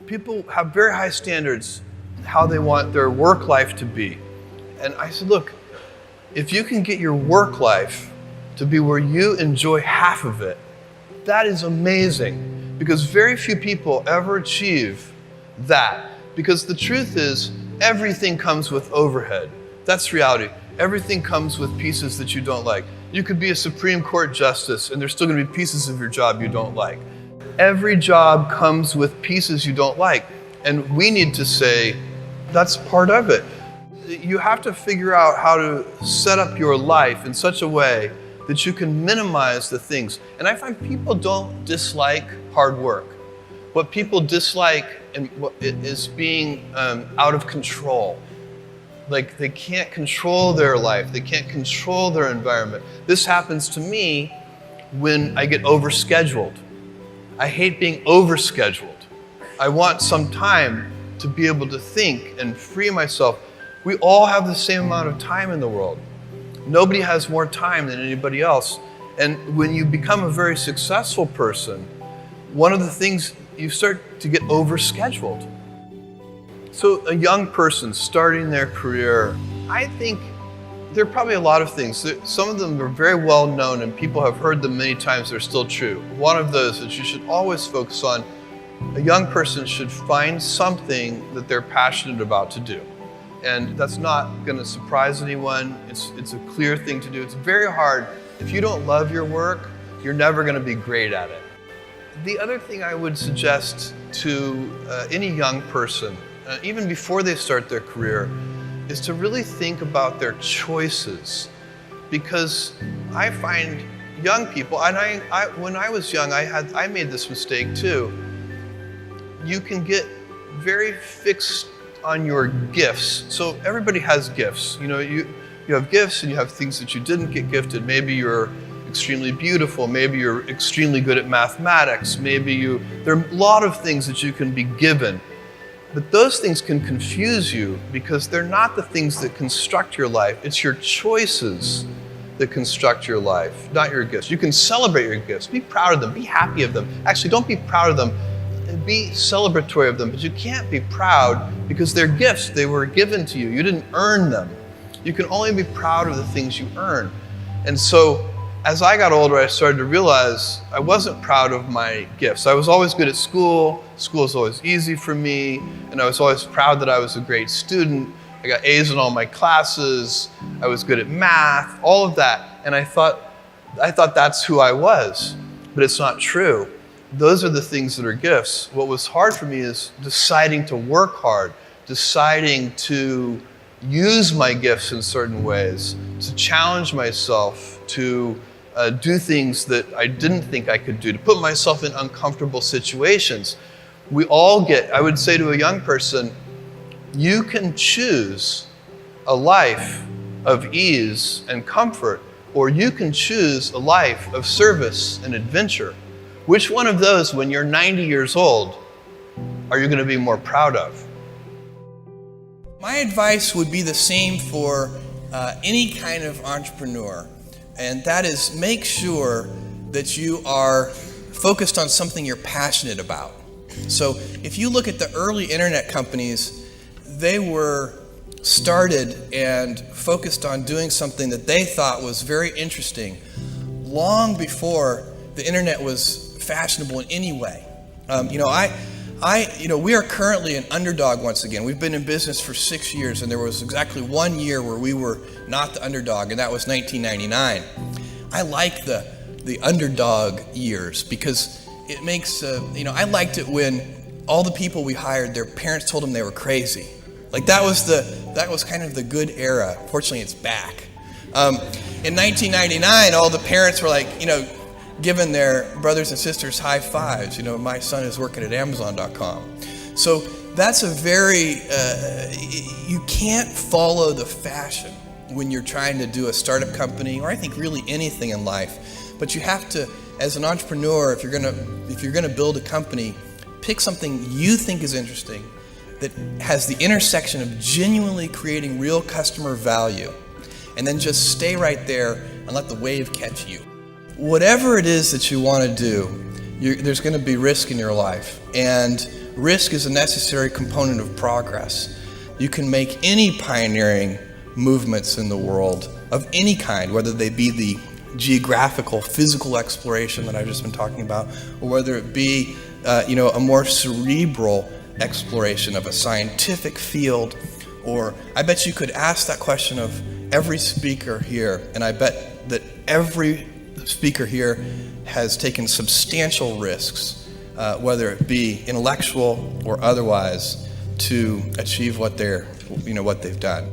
People have very high standards how they want their work life to be. And I said, look, if you can get your work life to be where you enjoy half of it, that is amazing, because very few people ever achieve that. Because the truth is, everything comes with overhead. That's reality. Everything comes with pieces that you don't like. You could be a Supreme Court justice and there's still going to be pieces of your job you don't like. Every job comes with pieces you don't like. And we need to say, that's part of it. You have to figure out how to set up your life in such a way that you can minimize the things. And I find people don't dislike hard work. What people dislike is being out of control. Like they can't control their life. They can't control their environment. This happens to me when I get overscheduled. I hate being overscheduled. I want some time to be able to think and free myself. We all have the same amount of time in the world. Nobody has more time than anybody else. And when you become a very successful person, one of the things, you start to get overscheduled. So a young person starting their career, I think there are probably a lot of things. Some of them are very well known and people have heard them many times, they're still true. One of those that you should always focus on, a young person should find something that they're passionate about to do. And that's not going to surprise anyone. It's a clear thing to do. It's very hard. If you don't love your work, you're never going to be great at it. The other thing I would suggest to any young person, even before they start their career, is to really think about their choices. Because I find young people, and when I was young, I made this mistake too. You can get very fixed on your gifts. So everybody has gifts. You know, you have gifts and you have things that you didn't get gifted. Maybe you're extremely beautiful. Maybe you're extremely good at mathematics. There are a lot of things that you can be given. But those things can confuse you because they're not the things that construct your life. It's your choices that construct your life, not your gifts. You can celebrate your gifts. Be proud of them. Be happy of them. Actually, don't be proud of them. Be celebratory of them. But you can't be proud because they're gifts. They were given to you. You didn't earn them. You can only be proud of the things you earn. And so as I got older, I started to realize I wasn't proud of my gifts. I was always good at school. School was always easy for me. And I was always proud that I was a great student. I got A's in all my classes. I was good at math, all of that. And I thought that's who I was. But it's not true. Those are the things that are gifts. What was hard for me is deciding to work hard, deciding to use my gifts in certain ways, to challenge myself, to do things that I didn't think I could do, to put myself in uncomfortable situations. We all I would say to a young person, you can choose a life of ease and comfort, or you can choose a life of service and adventure. Which one of those, when you're 90 years old, are you going to be more proud of? My advice would be the same for any kind of entrepreneur, and that is make sure that you are focused on something you're passionate about. So if you look at the early internet companies, they were started and focused on doing something that they thought was very interesting long before the internet was fashionable in any way. We are currently an underdog once again. We've been in business for 6 years, and there was exactly 1 year where we were not the underdog, and that was 1999. I like the underdog years because it makes, I liked it when all the people we hired, their parents told them they were crazy. Like that was kind of the good era. Fortunately, it's back. In 1999, all the parents were like, giving their brothers and sisters high fives. My son is working at Amazon.com. So that's a very, you can't follow the fashion when you're trying to do a startup company, or I think really anything in life. But you have to, as an entrepreneur, if you're gonna build a company, pick something you think is interesting that has the intersection of genuinely creating real customer value, and then just stay right there and let the wave catch you. Whatever it is that you want to do, there's going to be risk in your life, and risk is a necessary component of progress. You can make any pioneering movements in the world of any kind, whether they be the geographical, physical exploration that I've just been talking about, or whether it be a more cerebral exploration of a scientific field. Or I bet you could ask that question of every speaker here, and I bet that every speaker here has taken substantial risks, whether it be intellectual or otherwise, to achieve what they've done.